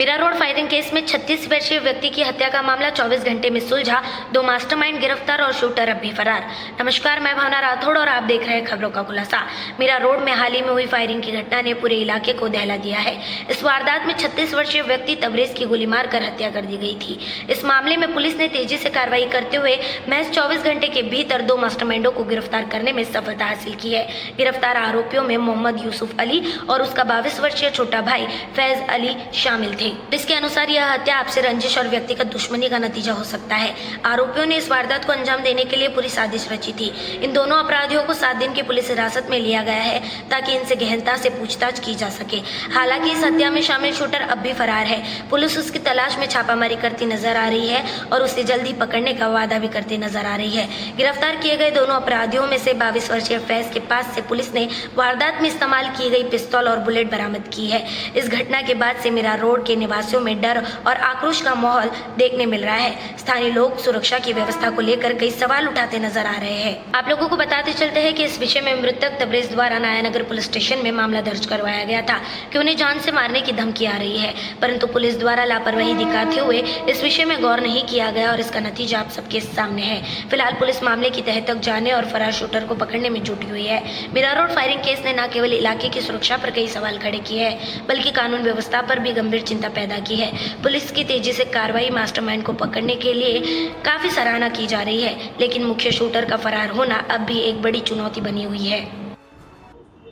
Meera road firing case में 36 वर्षीय व्यक्ति की हत्या का मामला 24 घंटे में सुलझा, 2 मास्टरमाइंड गिरफ्तार और शूटर अब भी फरार। नमस्कार, मैं भावना राठौड़ और आप देख रहे हैं खबरों का खुलासा। मीरा रोड में हाल ही में हुई फायरिंग की घटना ने पूरे इलाके को दहला दिया है। इस वारदात में 36 वर्षीय व्यक्ति तबरेज की गोली मारकर हत्या कर दी गई थी। इस मामले में पुलिस ने तेजी से कार्रवाई करते हुए महज 24 घंटे के भीतर 2 मास्टरमाइंडों को गिरफ्तार करने में सफलता हासिल की है। गिरफ्तार आरोपियों में मोहम्मद यूसुफ अली और उसका 22 वर्षीय छोटा भाई फैज अली शामिल थे। इसके अनुसार यह हत्या आपसी रंजिश और व्यक्तिगत दुश्मनी का नतीजा हो सकता है। आरोपियों ने इस वारदात को अंजाम देने के लिए पूरी साजिश रची थी। इन दोनों अपराधियों को 7 दिन की पुलिस हिरासत में लिया गया है ताकि इनसे गहनता से पूछताछ की जा सके। हालांकि इस हत्या में शामिल शूटर अब भी फरार है। पुलिस उसकी तलाश में छापामारी करती नजर आ रही है और उसे जल्दी पकड़ने का वादा भी करती नजर आ रही है। गिरफ्तार किए गए दोनों अपराधियों में से 22 वर्षीय फैज के पास से पुलिस ने वारदात में इस्तेमाल की गई पिस्तौल और बुलेट बरामद की है। इस घटना के बाद से मीरा रोड के निवासियों में डर और आक्रोश का माहौल देखने मिल रहा है। स्थानीय लोग सुरक्षा की व्यवस्था को लेकर कई सवाल उठाते नजर आ रहे हैं। आप लोगों को बताते चलते हैं कि इस विषय में मृतक तबरेज द्वारा नायानगर पुलिस स्टेशन में मामला दर्ज करवाया गया था कि उन्हें जान से मारने की धमकी आ रही है, परंतु पुलिस द्वारा लापरवाही दिखाते हुए इस विषय में गौर नहीं किया गया और इसका नतीजा आप सबके सामने है। फिलहाल पुलिस मामले की तह तक जाने और फरार शूटर को पकड़ने में जुटी हुई है। मीरा रोड फायरिंग केस ने न केवल इलाके की सुरक्षा पर कई सवाल खड़े किए हैं, बल्कि कानून व्यवस्था पर भी गंभीर चिंता पैदा की है। पुलिस की तेजी से कार्रवाई मास्टरमाइंड को पकड़ने के लिए काफी सराहना की जा रही है, लेकिन मुख्य शूटर का फरार होना अब भी एक बड़ी चुनौती बनी हुई है।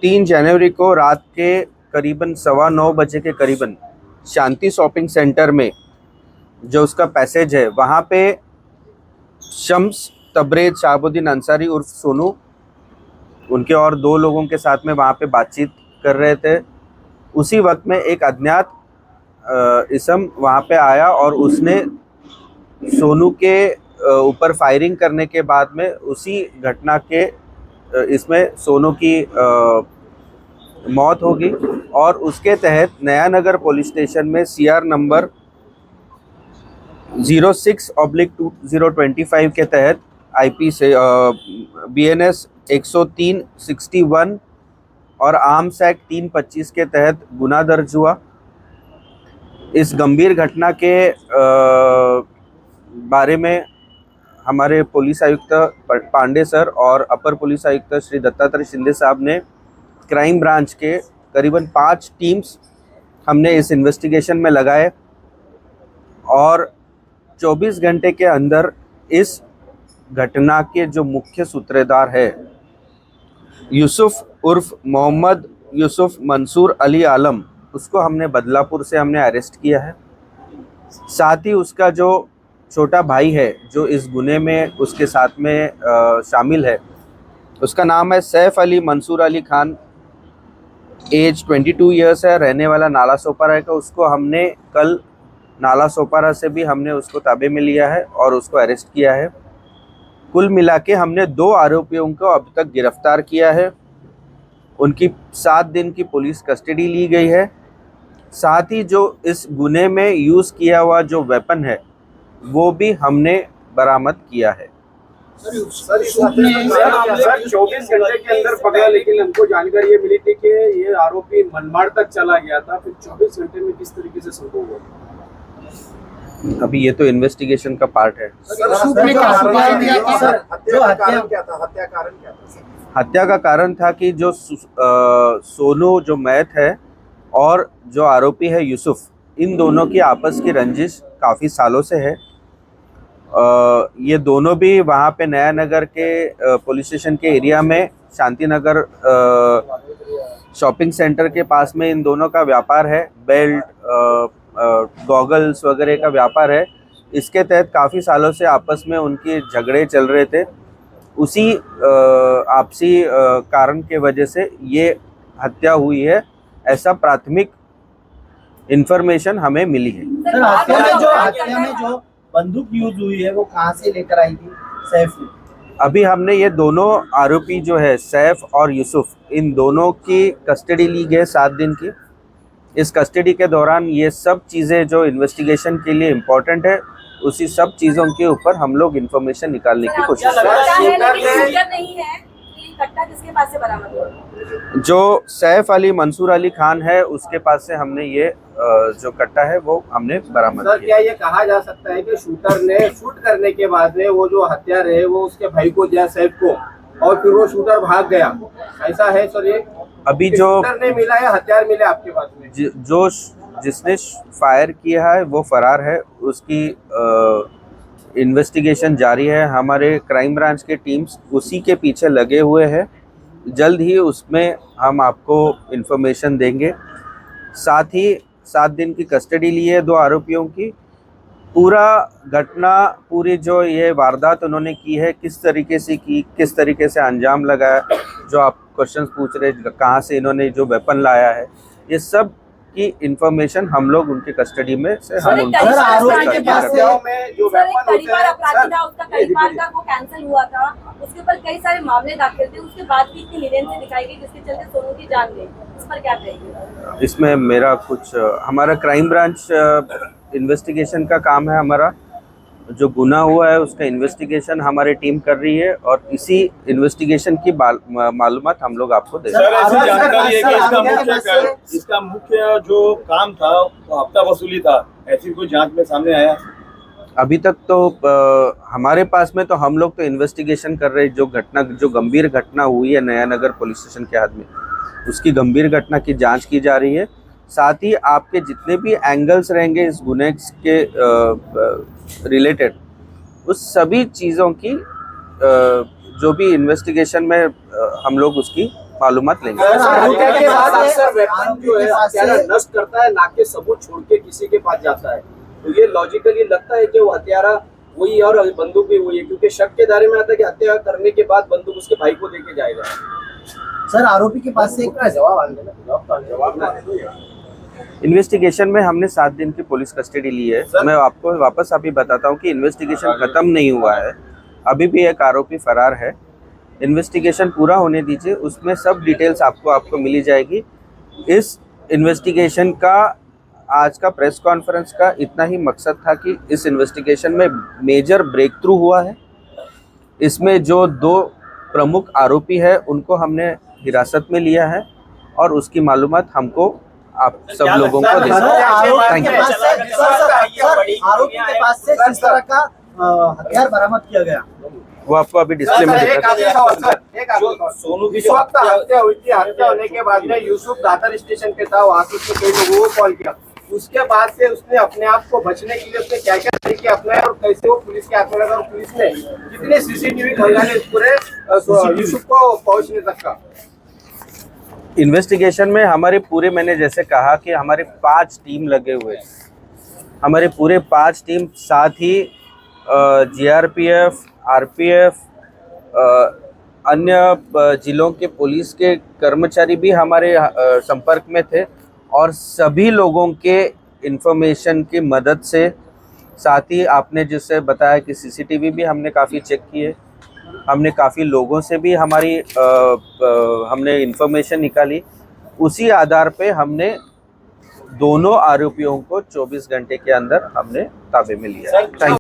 3 जनवरी को रात के करीबन 9:15 बजे के करीबन शांति शॉपिंग सेंटर में जो उसका पैसेज है वहाँ पे शम्स तबरेज शाहबुद्दीन अंसारी उर्फ सोनू उनके और 2 लोगों के साथ में वहाँ पे बातचीत कर रहे थे। उसी वक्त में एक अज्ञात इसम वहाँ पे आया और उसने सोनू के ऊपर फायरिंग करने के बाद में उसी घटना के इसमें सोनू की मौत होगी और उसके तहत नयानगर पुलिस स्टेशन में CR नंबर 06/2025 के तहत IP से BNS 103/61 और आर्म्स एक्ट 325 के तहत गुना दर्ज हुआ। इस गंभीर घटना के बारे में हमारे पुलिस आयुक्त पांडे सर और अपर पुलिस आयुक्त श्री दत्तात्रेय शिंदे साहब ने क्राइम ब्रांच के करीबन 5 टीम्स हमने इस इन्वेस्टिगेशन में लगाए और 24 घंटे के अंदर इस घटना के जो मुख्य सूत्रधार है यूसुफ उर्फ मोहम्मद यूसुफ मंसूर अली आलम, उसको हमने बदलापुर से हमने अरेस्ट किया है। साथ ही उसका जो छोटा भाई है जो इस गुने में उसके साथ में शामिल है, उसका नाम है सैफ अली मंसूर अली खान, एज 22 ईयर्स है, रहने वाला नाला सोपारा का। उसको हमने कल नाला सोपारा से भी हमने उसको ताबे में लिया है और उसको अरेस्ट किया है। कुल मिला के हमने 2 आरोपियों को अब तक गिरफ्तार किया है। उनकी 7 दिन की पुलिस कस्टडी ली गई है। साथ ही जो इस गुने में यूज़ किया हुआ जो वेपन है वो भी हमने बरामद किया है। सर 24 घंटे के अंदर पकड़ा, लेकिन हमको जानकारी ये मिली थी कि ये आरोपी मनमाड़ तक चला गया था, फिर 24 घंटे में किस तरीके से संभव हुआ? अभी ये तो इन्वेस्टिगेशन का पार्ट है। हत्या का कारण था कि जो सोनू जो मैथ है और जो आरोपी है यूसुफ, इन दोनों की आपस की रंजिश काफ़ी सालों से है। ये दोनों भी वहाँ पे नयानगर के पुलिस स्टेशन के एरिया में शांति नगर शॉपिंग सेंटर के पास में इन दोनों का व्यापार है। बेल्ट गॉगल्स वगैरह का व्यापार है। इसके तहत काफ़ी सालों से आपस में उनके झगड़े चल रहे थे। उसी आपसी कारण के वजह से ये हत्या हुई है, ऐसा प्राथमिक इंफॉर्मेशन हमें मिली है। सर, हत्या में जो बंदूक यूज हुई है वो कहाँ से लेकर आई थी सैफ ने? अभी हमने ये दोनों आरोपी जो है सैफ और यूसुफ, इन दोनों की कस्टडी ली गई 7 दिन की। इस कस्टडी के दौरान ये सब चीज़ें जो इन्वेस्टिगेशन के लिए इम्पोर्टेंट है, उसी सब चीज़ों के ऊपर हम लोग इन्फॉर्मेशन निकालने की कोशिश कर रहे हैं। कट्टा किसके पास से बरामद हुआ? जो सैफ अली मंसूर अली खान है उसके पास से हमने ये जो कट्टा है वो हमने बरामद सर किया। क्या ये कहा जा सकता है कि शूटर ने शूट करने के बाद में वो जो हथियार है वो उसके भाई को दिया सैफ को, और फिर वो शूटर भाग गया, ऐसा है सर? ये अभी जो शूटर ने मिला है, हथियार मिले आपके पास में? जो जिसने फायर किया है वो फरार है, उसकी इन्वेस्टिगेशन जारी है। हमारे क्राइम ब्रांच के टीम्स उसी के पीछे लगे हुए हैं। जल्द ही उसमें हम आपको इन्फॉर्मेशन देंगे। साथ ही 7 दिन की कस्टडी ली है 2 आरोपियों की। पूरा घटना, पूरी जो ये वारदात उन्होंने की है, किस तरीके से की, किस तरीके से अंजाम लगाया, जो आप क्वेश्चंस पूछ रहे कहाँ से इन्होंने जो वेपन लाया है, ये सब की इंफॉर्मेशन हम लोग उनके कस्टडी में से हम उनको सर, आरोपी के पास से में जो सर, एक वेपन होते परिवार हैं अपराधी था, उसका परिवार का वो कैंसिल हुआ था, उसके ऊपर कई सारे मामले दाखिल थे, उसके बाद भी इतनी लीनियंसी दिखाई गई जिसके चलते सोनू की जान गई। इस पर क्या कहेंगे? इसमें मेरा कुछ हमारा क्राइम ब्रांच इन्वेस्टिगेशन का काम है। हमारा जो गुनाह हुआ है उसका इन्वेस्टिगेशन हमारी टीम कर रही है, और इसी इन्वेस्टिगेशन की मालूमात हम लोग आपको दे सर, देंगे। ऐसी जानकारी है कि सर, इसका मुख्य जो काम था वो हफ्ता वसूली था, ऐसी कोई जांच में सामने आया? अभी तक तो हमारे पास में तो हम लोग तो इन्वेस्टिगेशन कर रहे हैं। जो गंभीर घटना हुई है नया नगर पुलिस स्टेशन के हाथ में, उसकी गंभीर घटना की जांच की जा रही है। साथ ही आपके जितने भी एंगल्स रहेंगे इस गुने के रिलेटेड, उस सभी चीज़ों की जो भी इन्वेस्टिगेशन में हम लोग उसकी मालूमात लेंगे। हत्या के बाद अक्सर वेपन जो है हत्यारा नष्ट करता है, ना कि सबूत छोड़ के किसी के पास जाता है। तो ये लॉजिकली लगता है कि वो हत्यारा वही और बंदूक भी वही है, क्योंकि शक के दायरे में आता है कि हत्या करने के बाद बंदूक उसके भाई को देके जाएगा। सर, आरोपी के पास से इन्वेस्टिगेशन में हमने 7 दिन की पुलिस कस्टडी ली है। मैं आपको वापस अभी बताता हूँ कि इन्वेस्टिगेशन खत्म नहीं हुआ है, अभी भी एक आरोपी फरार है। इन्वेस्टिगेशन पूरा होने दीजिए, उसमें सब डिटेल्स आपको मिली जाएगी। इस इन्वेस्टिगेशन का आज का प्रेस कॉन्फ्रेंस का इतना ही मकसद था कि इस इन्वेस्टिगेशन में मेजर ब्रेक थ्रू हुआ है। इसमें जो 2 प्रमुख आरोपी है उनको हमने हिरासत में लिया है, और उसकी मालूमात हमको आप सब लोगों को दे सर, आरोपी थैंक के यू। पास से आरोपी के पास से किस तरह का हथियार बरामद किया गया? वो आपको अभी डिस्प्ले में दिखा। सोनू की वक्त हत्या हुई थी, हत्या होने के बाद में यूसुफ दादर स्टेशन पे था, वहाँ से उसने कई लोगों को कॉल किया। उसके बाद से उसने अपने आप को बचने के लिए उसने क्या क्या तरीके अपनाए और कैसे वो पुलिस के हाथ में लगा, और पुलिस ने कितने सीसीटीवी खंगाले इस पूरे यूसुफ को पहुंचने तक का? इन्वेस्टिगेशन में हमारे पूरे, मैंने जैसे कहा कि हमारे 5 टीम लगे हुए हैं। हमारे पूरे 5 टीम, साथ ही जीआरपीएफ, आरपीएफ, अन्य जिलों के पुलिस के कर्मचारी भी हमारे संपर्क में थे, और सभी लोगों के इंफॉर्मेशन की मदद से, साथ ही आपने जिससे बताया कि सीसीटीवी भी हमने काफ़ी चेक किए, हमने काफ़ी लोगों से भी हमने इंफॉर्मेशन निकाली। उसी आधार पे हमने दोनों आरोपियों को 24 घंटे के अंदर हमने ताबे में लिया। Thank you.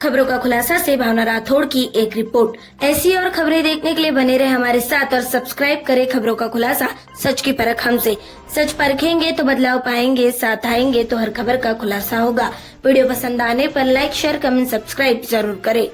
खबरों का खुलासा से भावना राठौड़ की एक रिपोर्ट। ऐसी और खबरें देखने के लिए बने रहे हमारे साथ और सब्सक्राइब करें खबरों का खुलासा, सच की परख हमसे। सच परखेंगे तो बदलाव पाएंगे, साथ आएंगे तो हर खबर का खुलासा होगा। वीडियो पसंद आने पर लाइक, शेयर, कमेंट, सब्सक्राइब जरूर करें।